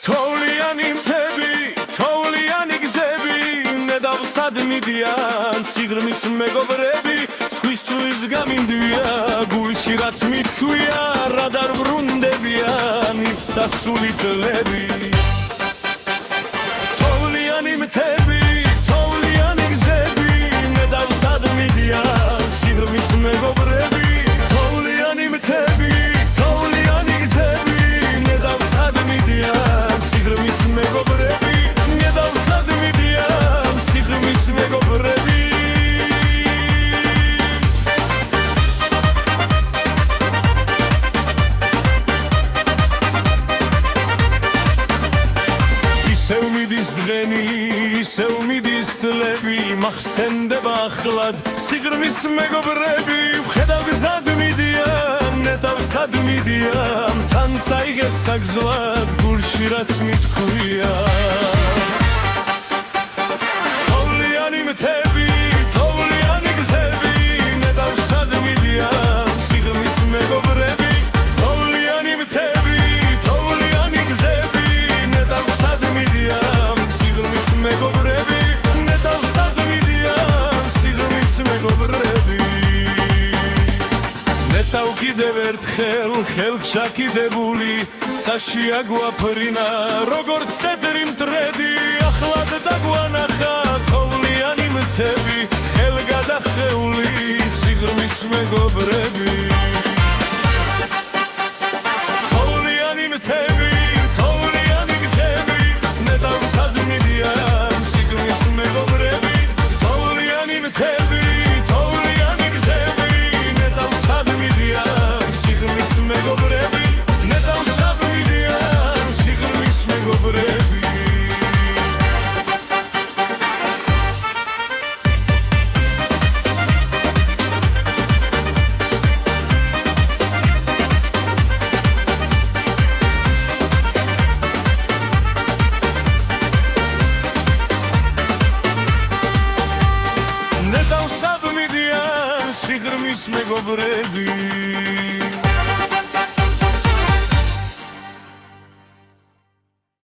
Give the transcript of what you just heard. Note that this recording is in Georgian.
თოვლიანი მთები, თოვლიანი გზები, ნედავსად მიდიან სიღრმის მეგობრები, სხვისთვის გამინდვია, გულში რაც მithქვია, რა დაბრუნდებიან ის სასული წლები. თოვლიანი მთები, თოვლიანი გზები, ნედავსად მიდიან სიღრმის მეგობრები, თოვლიანი მთები, თოვლიანი გზები, ნედავსად მიდიან სიღრმის მეგობრები, ნედავსად მიდიან სიღრმის მეგობრები. ისევ მიდის დღენი, ისევ მიდის წლები, მახსენდება ახლად სიღრმის მეგობრები, ვხედავ გზად მიდიან, ნედავსად მიდიან, თან წაიღეს საგზლად, გულში რაც მithქვია. თოვლიანი მთები, თოვლიანი გზები, ნედავსად მიდიან სიღრმის მეგობრები, თოვლიანი მთები, თოვლიანი გზები, ნედავსად მიდიან სიღრმის მეგობრები, ნედავსად მიდიან სიღრმის მეგობრები. ნეტავ კიდევ ერთხელ ხელჩაკიდებული, ცაშია გვაფრინა როგორც თეთრი მტრედი, ახლად დაგვანახა თოვლიანი მთები, ხელგადახეული სიღრმის მეგობრები. თოვლიანი მთები, თოვლიანი გზები, ნედავსად მიდიან სიღრმის მეგობრები, თოვლიანი მთები, თოვლიანი გზები, ნედავსად მიდიან სიღრმის მეგობრები, ნედავსად მიდიან სიღრმის მეგობრები. ნედავსად მიდიან სიღრმის მეგობრები.